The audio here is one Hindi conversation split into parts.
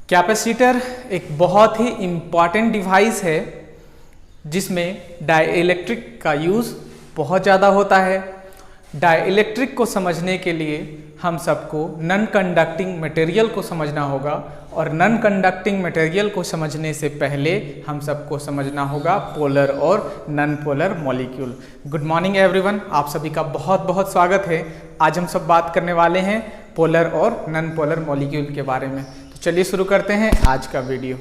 कैपेसिटर एक बहुत ही इम्पॉर्टेंट डिवाइस है जिसमें डाइइलेक्ट्रिक का यूज़ बहुत ज़्यादा होता है। डाइइलेक्ट्रिक को समझने के लिए हम सबको नॉन कंडक्टिंग मटेरियल को समझना होगा और नॉन कंडक्टिंग मटेरियल को समझने से पहले हम सबको समझना होगा पोलर और non polar molecule. Good morning everyone, आप सभी का बहुत बहुत स्वागत है। आज हम सब बात करने वाले हैं पोलर और नॉन पोलर मॉलिक्यूल के बारे में। तो चलिए शुरू करते हैं आज का वीडियो।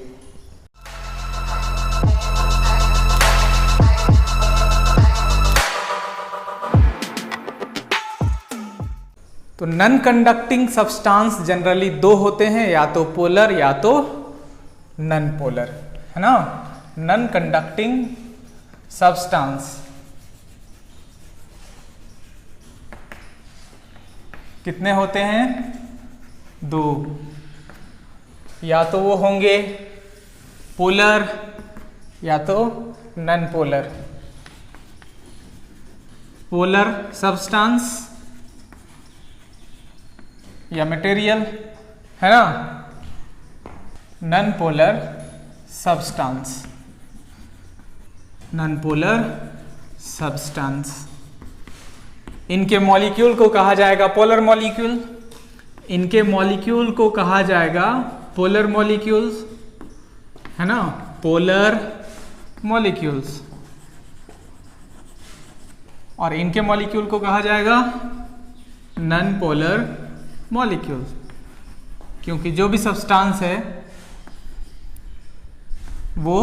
तो नॉन कंडक्टिंग सब्सटेंस जनरली दो होते हैं, या तो पोलर या तो नॉन पोलर, है ना। नॉन कंडक्टिंग सब्सटेंस कितने होते हैं? दो। या तो वो होंगे पोलर या तो नॉन पोलर। पोलर सब्सटेंस या मटेरियल, है ना। Non polar substance, non polar substance, इनके मॉलिक्यूल को कहा जाएगा पोलर मॉलिक्यूल। इनके मॉलिक्यूल को कहा जाएगा पोलर मॉलिक्यूल्स, है ना, पोलर मॉलिक्यूल्स। और इनके मॉलिक्यूल को कहा जाएगा नॉन पोलर मॉलिक्यूल्स, क्योंकि जो भी सब्सटेंस है वो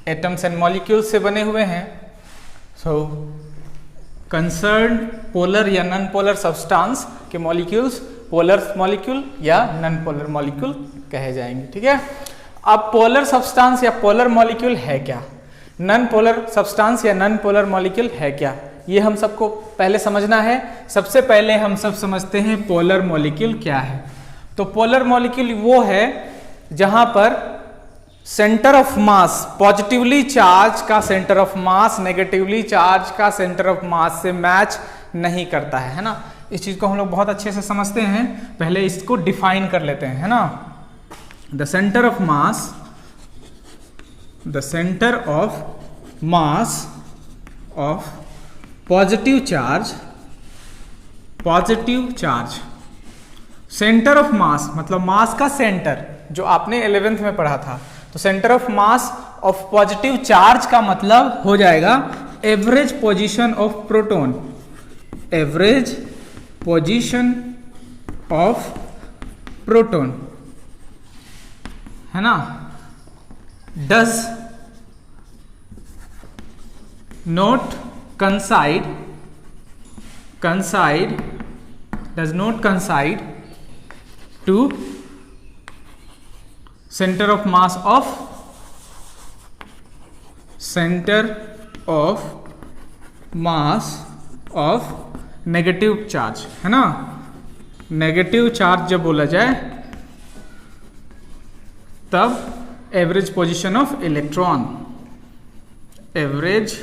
एटम्स एंड मॉलिक्यूल्स से बने हुए हैं। सो कंसर्न पोलर या नॉन पोलर सब्सटेंस के मॉलिक्यूल्स पोलर मॉलिक्यूल या नॉन पोलर मॉलिक्यूल कहे जाएंगे, ठीक है। अब पोलर सब्सटेंस या पोलर मॉलिक्यूल है क्या, नॉन पोलर सब्सटेंस या नॉन पोलर मॉलिक्यूल है क्या, ये हम सबको पहले समझना है। सबसे पहले हम सब समझते हैं पोलर मॉलिक्यूल क्या है। तो पोलर मॉलिक्यूल वो है जहां पर centre of mass positively charge का centre of mass negatively charge का सेंटर ऑफ मास से मैच नहीं करता है ना। इस चीज को हम लोग बहुत अच्छे से समझते हैं। पहले इसको डिफाइन कर लेते हैं, है ना। The centre of mass, the centre of mass of positive charge, positive charge, centre of मास मतलब मास का सेंटर, जो आपने 11th में पढ़ा था। तो centre of mass of positive charge का मतलब हो जाएगा average position of proton, average position of proton, है ना। Does not coincide, does not coincide to center of mass of negative charge, है ना। नेगेटिव चार्ज जब बोला जाए तब average position of electron, average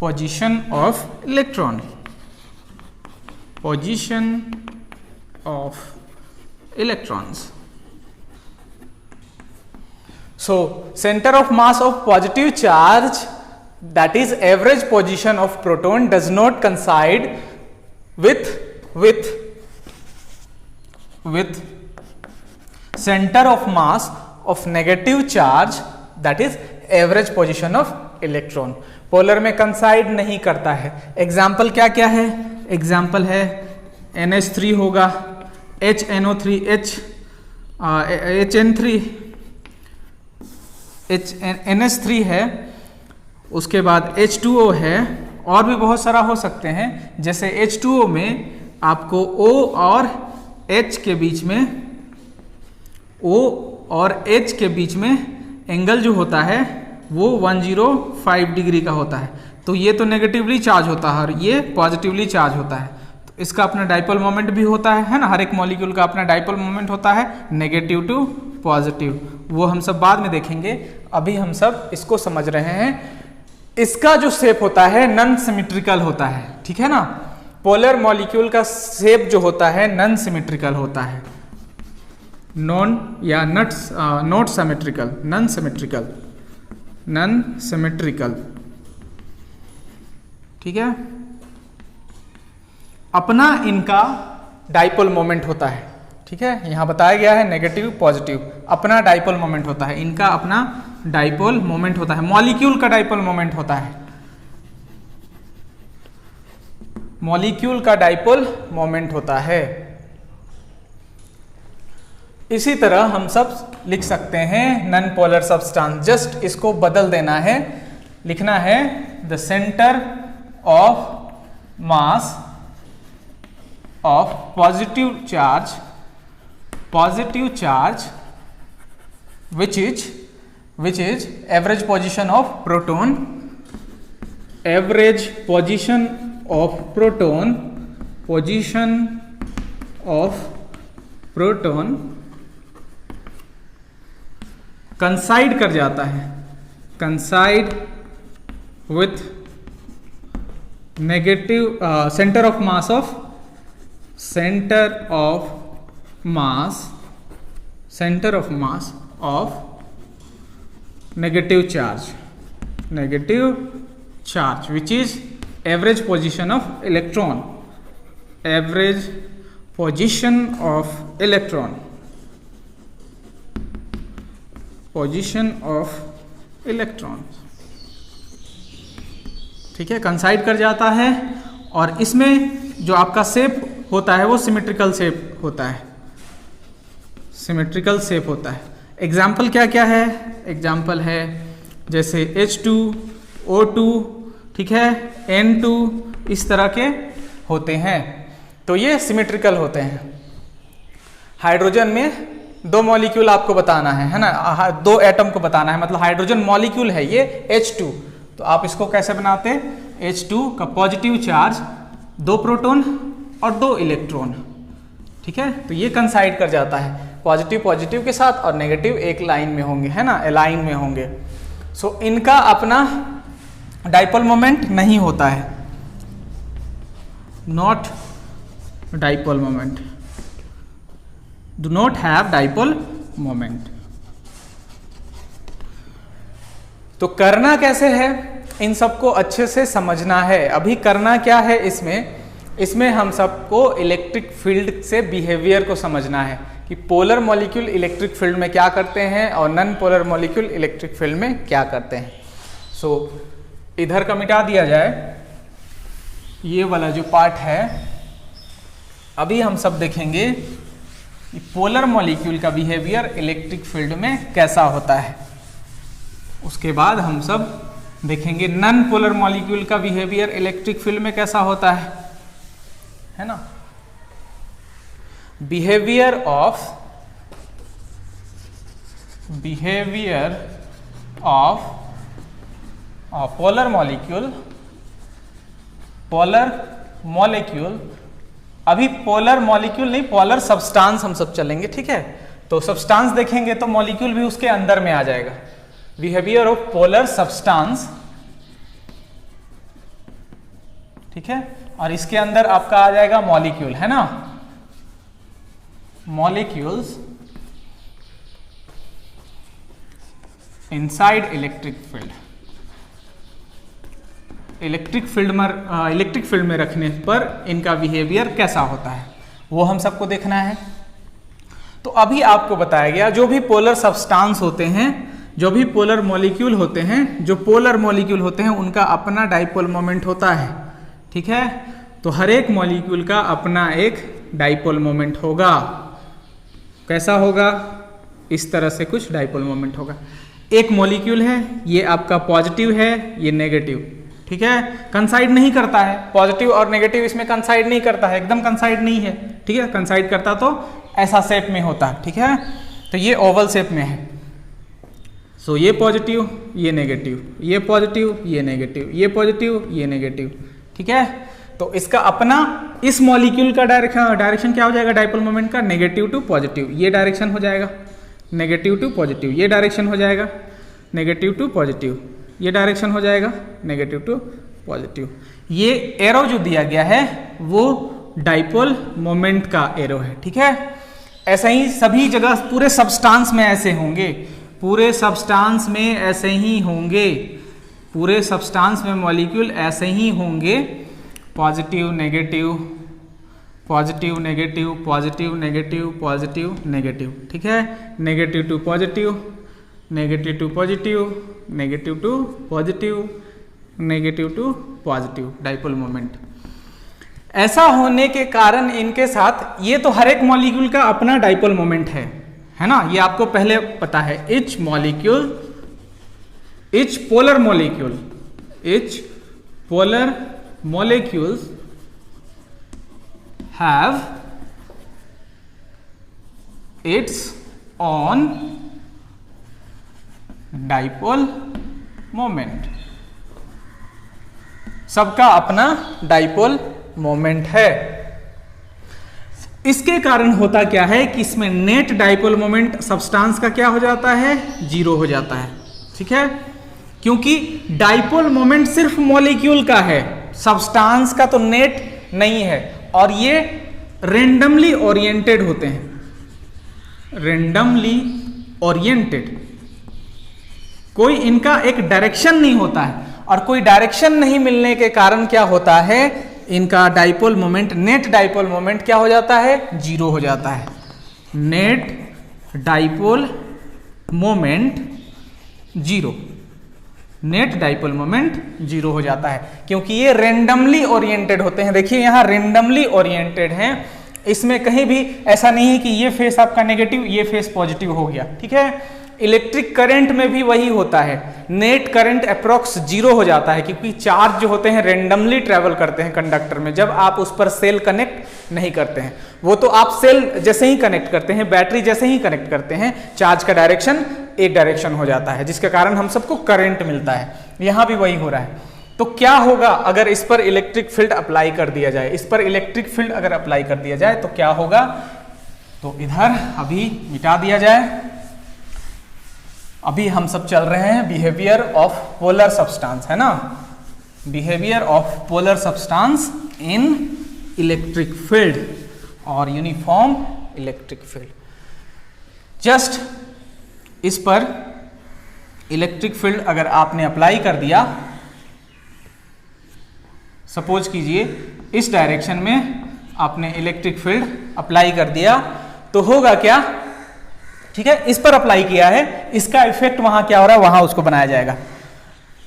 position of electron, position of electrons. So center of mass of positive charge, that is average position of proton, does not coincide with center of mass of negative charge, that is average position of electron. Polar में कंसाइड नहीं करता है। एग्जाम्पल क्या क्या है? एग्जाम्पल है NH3 होगा, HNO3, HN3, NH3 है, उसके बाद H2O है, और भी बहुत सारा हो सकते हैं। जैसे H2O में आपको O और H के बीच में, O और H के बीच में एंगल जो होता है वो 105 डिग्री का होता है। तो ये तो नेगेटिवली चार्ज होता है और ये पॉजिटिवली चार्ज होता है। तो इसका अपना डाइपोल मोमेंट भी होता है ना। हर एक मॉलिक्यूल का अपना डाइपोल मोमेंट होता है, नेगेटिव टू पॉजिटिव। वो हम सब बाद में देखेंगे, अभी हम सब इसको समझ रहे हैं। इसका जो शेप होता है नॉन सिमेट्रिकल होता है, ठीक है ना। पोलर मॉलिक्यूल का शेप जो होता है नॉन सिमेट्रिकल होता है। नॉन या नॉट सिमेट्रिकल, नॉन सिमेट्रिकल, ठीक है। अपना इनका डाइपोल मोमेंट होता है, ठीक है। यहां बताया गया है नेगेटिव पॉजिटिव, अपना डाइपोल मोमेंट होता है, इनका अपना डाइपोल मोमेंट होता है, मॉलिक्यूल का डाइपोल मोमेंट होता है, मॉलिक्यूल का डाइपोल मोमेंट होता है। इसी तरह हम सब लिख सकते हैं नॉन पोलर सब्सटेंस, जस्ट इसको बदल देना है, लिखना है the centre of mass of positive charge which is average position of proton, average position of proton कंसाइड कर जाता है, कंसाइड with negative centre of mass of negative charge which is average position of electron, average position of electron, ठीक है, कंसाइड कर जाता है। और इसमें जो आपका शेप होता है वो सिमेट्रिकल शेप होता है, सिमेट्रिकल शेप होता है। एग्जाम्पल क्या क्या है? एग्जाम्पल है जैसे H2O2, ठीक है, N2, इस तरह के होते हैं, तो ये सिमेट्रिकल होते हैं। हाइड्रोजन में दो मॉलिक्यूल आपको बताना है ना, दो एटम को बताना है, मतलब हाइड्रोजन मॉलिक्यूल है ये H2, तो आप इसको कैसे बनाते हैं? H2 का पॉजिटिव चार्ज 2 प्रोटॉन और 2 इलेक्ट्रॉन, ठीक है, तो ये कंसाइड कर जाता है, पॉजिटिव के साथ और नेगेटिव एक लाइन में होंगे, है ना, अलाइन में होंगे। सो इनका अपना डाइपोल मोमेंट नहीं होता है, not dipole moment, do not have dipole moment। तो करना कैसे है, इन सबको अच्छे से समझना है। अभी करना क्या है इसमें हम सबको इलेक्ट्रिक फील्ड से बिहेवियर को समझना है कि पोलर मॉलिक्यूल इलेक्ट्रिक फील्ड में क्या करते हैं और non polar molecule electric field में क्या करते हैं। सो इधर का मिटा दिया जाए, ये वाला जो पार्ट है, अभी हम सब देखेंगे पोलर मॉलिक्यूल का बिहेवियर इलेक्ट्रिक फील्ड में कैसा होता है। उसके बाद हम सब देखेंगे नॉन पोलर मॉलिक्यूल का बिहेवियर इलेक्ट्रिक फील्ड में कैसा होता है ना। बिहेवियर ऑफ पोलर मॉलिक्यूल, अभी पोलर मॉलिक्यूल नहीं, पोलर सब्सटेंस हम सब चलेंगे, ठीक है। तो सब्सटेंस देखेंगे तो मॉलिक्यूल भी उसके अंदर में आ जाएगा। बिहेवियर ऑफ पोलर सब्सटेंस, ठीक है, और इसके अंदर आपका आ जाएगा मॉलिक्यूल, है ना, molecules inside electric field. Electric field में रखने पर इनका बिहेवियर कैसा होता है वो हम सबको देखना है। तो अभी आपको बताया गया जो भी पोलर सब्सटेंस होते हैं, जो भी पोलर मॉलिक्यूल होते हैं, जो पोलर मॉलिक्यूल होते हैं उनका अपना डाइपोल मोमेंट होता है, ठीक है। तो हर एक मॉलिक्यूल का अपना एक डाइपोल मोमेंट होगा। कैसा होगा? इस तरह से कुछ डाइपोल मोमेंट होगा। एक मॉलिक्यूल है, ये आपका पॉजिटिव है, ये नेगेटिव, ठीक है, कंसाइड नहीं करता है, पॉजिटिव और नेगेटिव इसमें कंसाइड नहीं करता है, एकदम कंसाइड नहीं है, ठीक है। कंसाइड करता तो ऐसा शेप में होता है, ठीक है। तो ये ओवल शेप में है। सो ये पॉजिटिव, ये नेगेटिव, ये पॉजिटिव, ये नेगेटिव, ये पॉजिटिव, ये नेगेटिव, ठीक है। तो इसका अपना इस मॉलिक्यूल का डायरेक्शन क्या हो जाएगा डाइपोल मोमेंट का? नेगेटिव टू पॉजिटिव, ये डायरेक्शन हो जाएगा, नेगेटिव टू पॉजिटिव, ये डायरेक्शन हो जाएगा, नेगेटिव टू पॉजिटिव, ये डायरेक्शन हो जाएगा, नेगेटिव टू पॉजिटिव। ये एरो जो दिया गया है वो डाइपोल मोमेंट का एरो है, ठीक है। ऐसे ही सभी जगह पूरे सब्सटेंस में ऐसे होंगे, पूरे सब्सटेंस में ऐसे ही होंगे, पूरे सब्सटेंस में मॉलिक्यूल ऐसे ही होंगे, positive negative, positive negative, positive negative, positive negative, ठीक है, negative to positive, negative to positive, negative to positive, negative to positive dipole moment. ऐसा होने के कारण इनके साथ ये तो हर एक मॉलिक्यूल का अपना डाइपोल मोमेंट है ना, ये आपको पहले पता है। Etch molecule, etch polar molecule, etch polar molecules have its own dipole moment, सबका अपना डाइपोल मोमेंट है। इसके कारण होता क्या है कि इसमें नेट डाइपोल मोमेंट सब्सटेंस का क्या हो जाता है, 0 हो जाता है, ठीक है, क्योंकि डाइपोल मोमेंट सिर्फ मॉलिक्यूल का है, सब्सटेंस का तो नेट नहीं है, और ये रेंडमली ओरिएंटेड होते हैं, रेंडमली ओरिएंटेड, कोई इनका एक डायरेक्शन नहीं होता है, और कोई डायरेक्शन नहीं मिलने के कारण क्या होता है, इनका dipole moment, net dipole moment क्या हो जाता है, 0 हो जाता है। Net dipole moment 0, net dipole moment 0 हो जाता है, क्योंकि ये रेंडमली ओरिएंटेड होते हैं। देखिए यहाँ रेंडमली ओरिएंटेड हैं, इसमें कहीं भी ऐसा नहीं है कि ये फेस आपका नेगेटिव, ये फेस पॉजिटिव हो गया, ठीक है। इलेक्ट्रिक करंट में भी वही होता है, नेट करंट अप्रोक्स 0 हो जाता है, क्योंकि चार्ज जो होते हैं रेंडमली ट्रेवल करते हैं कंडक्टर में, जब आप उस पर सेल कनेक्ट नहीं करते हैं। वो तो आप सेल जैसे ही कनेक्ट करते हैं, बैटरी जैसे ही कनेक्ट करते हैं, चार्ज का डायरेक्शन एक डायरेक्शन हो जाता है, जिसके कारण हम सबको करंट मिलता है। यहां भी वही हो रहा है। तो क्या होगा अगर इस पर इलेक्ट्रिक फील्ड अप्लाई कर दिया जाए, इस पर इलेक्ट्रिक फील्ड अगर अप्लाई कर दिया जाए तो क्या होगा, तो इधर अभी मिटा दिया जाए। अभी हम सब चल रहे हैं बिहेवियर ऑफ पोलर सब्सटेंस, है ना, behaviour of polar substance in electric field और यूनिफॉर्म इलेक्ट्रिक फील्ड। जस्ट इस पर इलेक्ट्रिक फील्ड अगर आपने अप्लाई कर दिया, सपोज कीजिए इस डायरेक्शन में आपने इलेक्ट्रिक फील्ड अप्लाई कर दिया, तो होगा क्या, ठीक है, इस पर अप्लाई किया है, इसका इफेक्ट वहां क्या हो रहा है, वहां उसको बनाया जाएगा।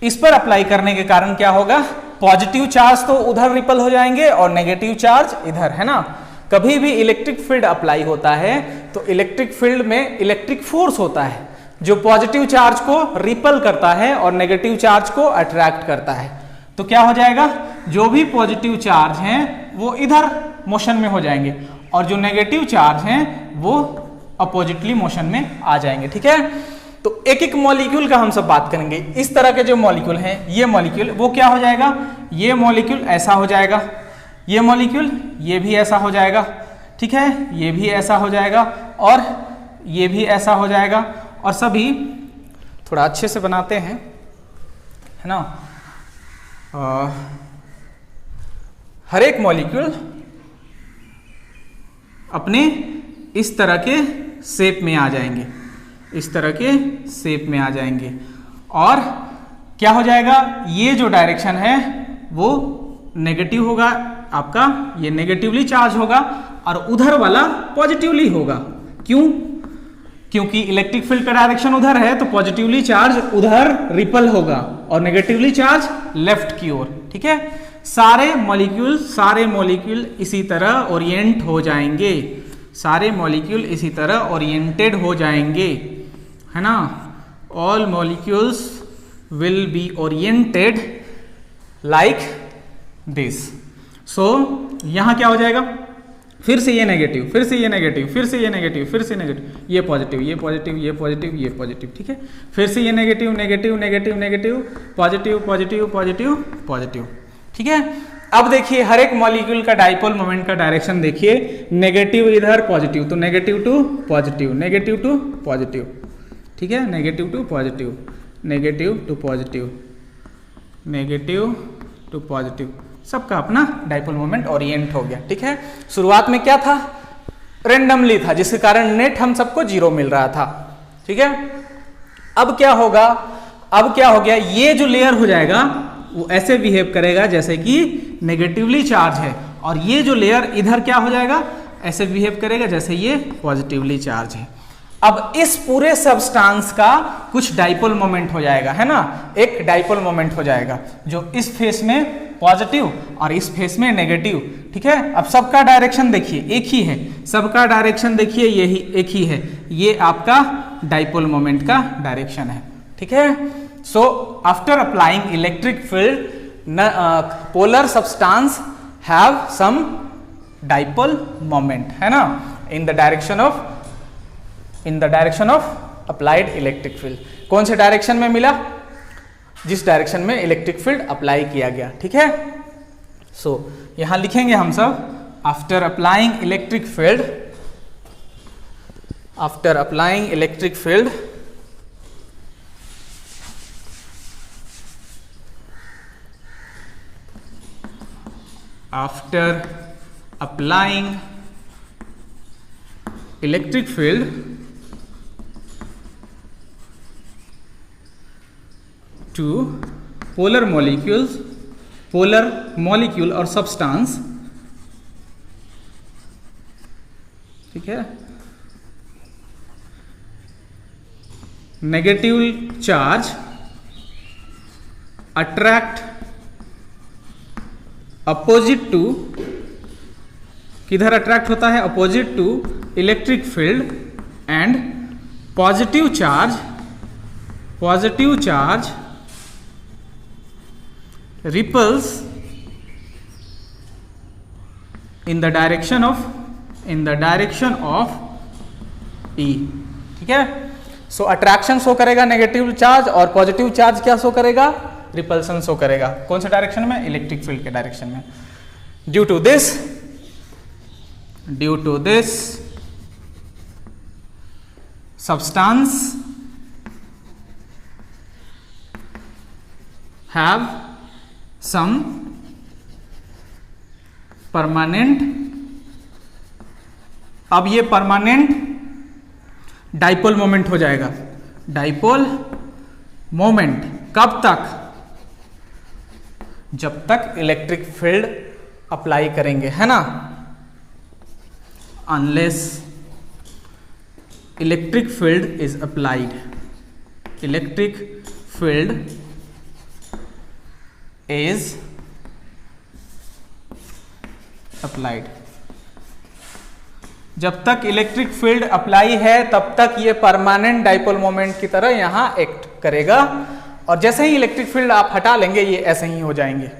इस पर अप्लाई करने के कारण क्या होगा, पॉजिटिव चार्ज तो उधर रिपल हो जाएंगे और नेगेटिव चार्ज इधर, है ना। कभी भी इलेक्ट्रिक फील्ड अप्लाई होता है तो इलेक्ट्रिक फील्ड में इलेक्ट्रिक फोर्स होता है जो पॉजिटिव चार्ज को रिपल करता है और नेगेटिव चार्ज को अट्रैक्ट करता है। तो क्या हो जाएगा, जो भी पॉजिटिव चार्ज हैं वो इधर मोशन में हो जाएंगे और जो नेगेटिव चार्ज हैं वो अपोजिटली मोशन में आ जाएंगे, ठीक है। तो एक एक मॉलिक्यूल का हम सब बात करेंगे। इस तरह के जो मॉलिक्यूल हैं, ये मॉलिक्यूल वो क्या हो जाएगा, ये मॉलिक्यूल ऐसा हो जाएगा, ये मॉलिक्यूल ये भी ऐसा हो जाएगा, ठीक है, ये भी ऐसा हो जाएगा और ये भी ऐसा हो जाएगा। और सभी थोड़ा अच्छे से बनाते हैं, है ना। हर एक मॉलिक्यूल अपने इस तरह के शेप में आ जाएंगे, इस तरह के शेप में आ जाएंगे और क्या हो जाएगा, ये जो डायरेक्शन है वो नेगेटिव होगा आपका, ये नेगेटिवली चार्ज होगा और उधर वाला पॉजिटिवली होगा। क्यों, क्योंकि इलेक्ट्रिक फील्ड का डायरेक्शन उधर है तो पॉजिटिवली चार्ज उधर रिपल होगा और नेगेटिवली चार्ज लेफ्ट की ओर, ठीक है। सारे मॉलिक्यूल इसी तरह ओरिएंट हो जाएंगे, सारे मॉलिक्यूल इसी तरह ओरिएंटेड हो जाएंगे, है ना। All molecules will be oriented like this. So यहां क्या हो जाएगा, फिर से ये नेगेटिव, फिर से ये नेगेटिव, फिर से ये नेगेटिव, फिर से नेगेटिव, ये पॉजिटिव, ये पॉजिटिव, ये पॉजिटिव, ये पॉजिटिव, ठीक है। फिर से ये negative, negative, negative, negative, positive, positive, positive, positive, ठीक है। अब देखिए हर एक मॉलिक्यूल का डाइपोल मोमेंट का डायरेक्शन देखिए, नेगेटिव इधर, पॉजिटिव, तो negative to positive, negative to positive, ठीक है, negative to positive, negative to positive, negative to positive, सबका अपना डाइपोल मोमेंट ओरिएंट हो गया, ठीक है। शुरुआत में क्या था, रेंडमली था, जिसके कारण नेट हम सबको 0 मिल रहा था। ठीक है, अब क्या होगा, अब क्या हो गया, ये जो लेयर हो जाएगा वो ऐसे बिहेव करेगा जैसे कि नेगेटिवली चार्ज है, और ये जो लेयर इधर क्या हो जाएगा, ऐसे बिहेव करेगा जैसे ये पॉजिटिवली चार्ज है। अब इस पूरे सब्सटेंस का कुछ डाइपोल मोमेंट हो जाएगा, है ना, एक डाइपोल मोमेंट हो जाएगा जो इस फेस में पॉजिटिव और इस फेस में नेगेटिव। ठीक है, अब सबका डायरेक्शन देखिए एक ही है, सबका डायरेक्शन देखिए यही एक ही है, ये आपका डाइपोल मोमेंट का डायरेक्शन है। ठीक है, so after applying electric field polar substance have some dipole moment, है ना, in the direction of applied electric field. कौन से डायरेक्शन में मिला, जिस डायरेक्शन में इलेक्ट्रिक फील्ड अप्लाई किया गया। ठीक है, सो यहां लिखेंगे हम सब after applying electric field, after applying electric field after applying electric field to polar molecule और substance। ठीक है, negative charge attract opposite to, किधर अट्रैक्ट होता है, opposite to electric field, and positive charge repulse in the direction of E। ठीक है, सो अट्रैक्शन शो करेगा नेगेटिव चार्ज, और पॉजिटिव चार्ज क्या शो करेगा, रिपल्सन शो करेगा। कौन से डायरेक्शन में, इलेक्ट्रिक फील्ड के डायरेक्शन में। Due to this substance have some permanent, अब ये परमानेंट डाइपोल मोमेंट हो जाएगा। डाइपोल मोमेंट कब तक, जब तक इलेक्ट्रिक फील्ड अप्लाई करेंगे, है ना, unless electric field is applied, electric field is applied. जब तक इलेक्ट्रिक फील्ड अप्लाई है तब तक ये परमानेंट डाइपोल मोमेंट की तरह यहां एक्ट करेगा, और जैसे ही इलेक्ट्रिक फील्ड आप हटा लेंगे ये ऐसे ही हो जाएंगे।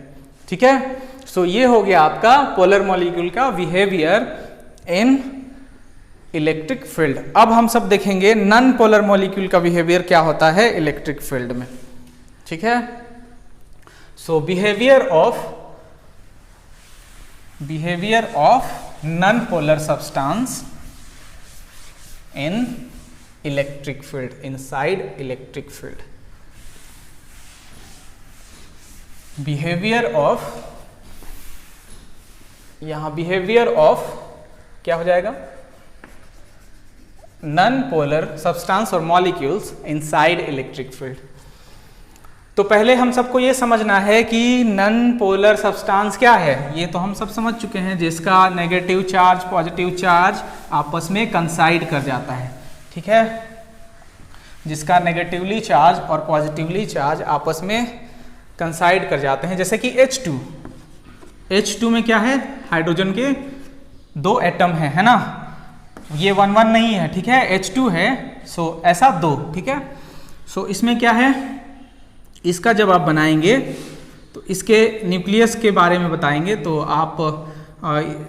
ठीक है, सो ये हो गया आपका पोलर मॉलिक्यूल का बिहेवियर इन इलेक्ट्रिक फील्ड। अब हम सब देखेंगे नॉन पोलर मॉलिक्यूल का बिहेवियर क्या होता है इलेक्ट्रिक फील्ड में। ठीक है, so behaviour of non polar substance in electric field, inside electric field. Behaviour of, यहां बिहेवियर ऑफ क्या हो जाएगा, नॉन पोलर सब्सटेंस और मॉलिक्यूल्स इनसाइड इलेक्ट्रिक फील्ड। तो पहले हम सबको ये समझना है कि नॉन पोलर सब्सटेंस क्या है। ये तो हम सब समझ चुके हैं, जिसका नेगेटिव चार्ज पॉजिटिव चार्ज आपस में कंसाइड कर जाता है। ठीक है, जिसका नेगेटिवली चार्ज और पॉजिटिवली चार्ज आपस में कंसाइड कर जाते हैं, जैसे कि H2 में क्या है, हाइड्रोजन के 2 एटम है ना, ये 1 1 नहीं है। ठीक है, H2 है, सो ऐसा 2। ठीक है, सो इसमें क्या है, इसका जब आप बनाएंगे तो इसके न्यूक्लियस के बारे में बताएंगे, तो आप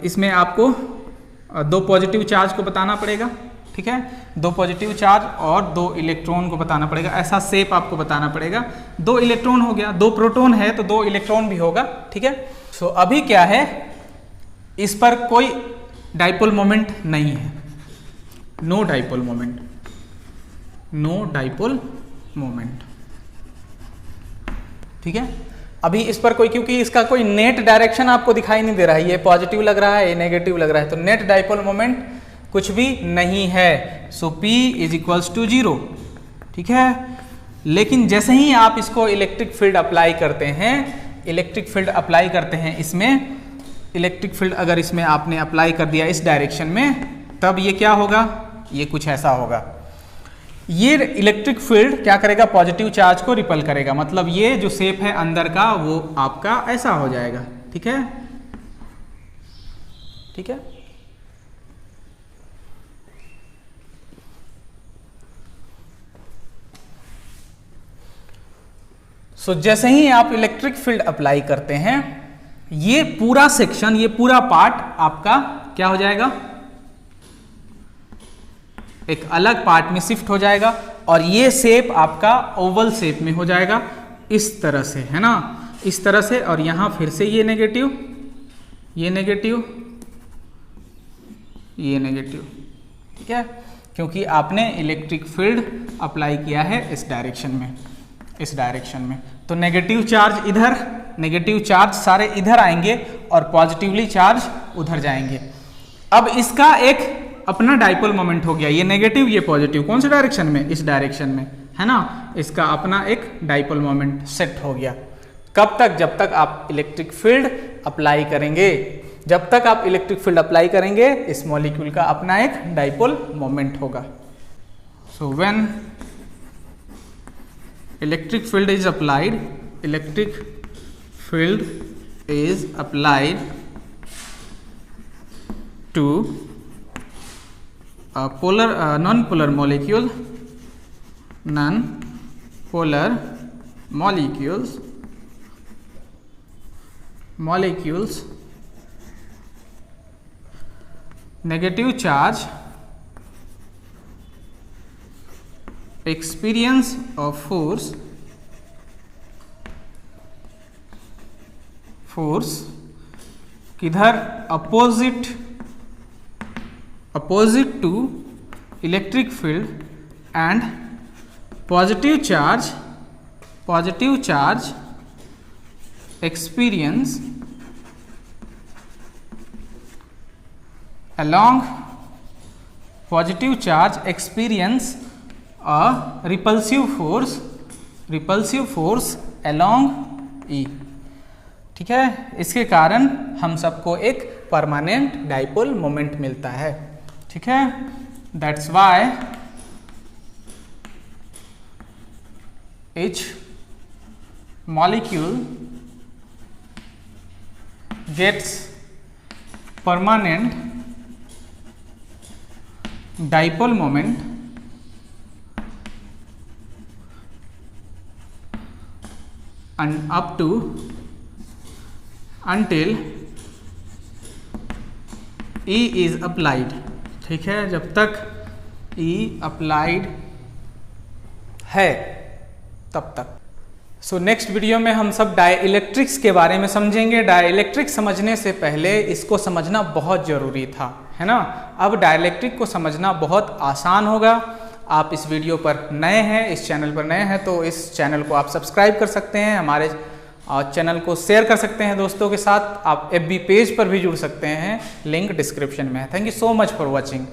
इसमें आपको 2 पॉजिटिव चार्ज को बताना पड़ेगा। ठीक है, 2 पॉजिटिव चार्ज और 2 इलेक्ट्रॉन को बताना पड़ेगा, ऐसा शेप आपको बताना पड़ेगा। 2 इलेक्ट्रॉन हो गया, 2 प्रोटॉन है तो 2 इलेक्ट्रॉन भी होगा। ठीक है, सो अभी क्या है, इस पर कोई डाइपोल मोमेंट नहीं है, नो डाइपोल मोमेंट। ठीक है, अभी इस पर कोई, क्योंकि इसका कोई नेट डायरेक्शन आपको दिखाई नहीं दे रहा है, ये पॉजिटिव लग रहा है, ये नेगेटिव लग रहा है, तो नेट डाइपोल मोमेंट कुछ भी नहीं है। सो P इज इक्वल्स टू 0, ठीक है। लेकिन जैसे ही आप इसको इलेक्ट्रिक फील्ड अप्लाई करते हैं, इलेक्ट्रिक फील्ड अप्लाई करते हैं इसमें, इलेक्ट्रिक फील्ड अगर इसमें आपने अप्लाई कर दिया इस डायरेक्शन में, तब ये क्या होगा, ये कुछ ऐसा होगा। ये इलेक्ट्रिक फील्ड क्या करेगा, पॉजिटिव चार्ज को रिपल करेगा, मतलब ये जो शेप है अंदर का वो आपका ऐसा हो जाएगा, ठीक है, ठीक है। सो जैसे ही आप इलेक्ट्रिक फील्ड अप्लाई करते हैं, ये पूरा सेक्शन, ये पूरा पार्ट आपका क्या हो जाएगा, एक अलग पार्ट में शिफ्ट हो जाएगा और ये शेप आपका ओवल शेप में हो जाएगा, इस तरह से, है ना, इस तरह से। और यहां फिर से ये नेगेटिव, ये नेगेटिव, ये नेगेटिव, ठीक है, क्योंकि आपने इलेक्ट्रिक फील्ड अप्लाई किया है इस डायरेक्शन में, इस डायरेक्शन में। तो नेगेटिव चार्ज इधर, नेगेटिव चार्ज सारे इधर आएंगे और पॉजिटिवली चार्ज उधर जाएंगे। अब इसका एक अपना डाइपोल मोमेंट हो गया, ये नेगेटिव ये पॉजिटिव, कौन से डायरेक्शन में, इस डायरेक्शन में, है ना। इसका अपना एक डाइपोल मोमेंट सेट हो गया। कब तक, जब तक आप इलेक्ट्रिक फील्ड अप्लाई करेंगे, जब तक आप इलेक्ट्रिक फील्ड अप्लाई करेंगे इस मॉलिक्यूल का अपना एक डाइपोल मोमेंट होगा। So when electric field is applied, electric field is applied to polar non-polar molecule, non-polar molecules negative charge experience of force किधर, opposite to electric field, and positive charge experience along, positive charge experience a repulsive force along E, ठीक है। इसके कारण हम सबको एक परमानेंट डाइपोल मोमेंट मिलता है, ठीक है। That's why each molecule gets permanent dipole moment and up to until E is applied, ठीक है, जब तक E applied है तब तक। सो नेक्स्ट वीडियो में हम सब डाइइलेक्ट्रिक्स के बारे में समझेंगे। डाइइलेक्ट्रिक्स समझने से पहले इसको समझना बहुत ज़रूरी था, है ना। अब डाइइलेक्ट्रिक को समझना बहुत आसान होगा। आप इस वीडियो पर नए हैं, इस चैनल पर नए हैं, तो इस चैनल को आप सब्सक्राइब कर सकते हैं, हमारे चैनल को शेयर कर सकते हैं दोस्तों के साथ। आप FB पेज पर भी जुड़ सकते हैं, लिंक डिस्क्रिप्शन में है। Thank you so much for watching.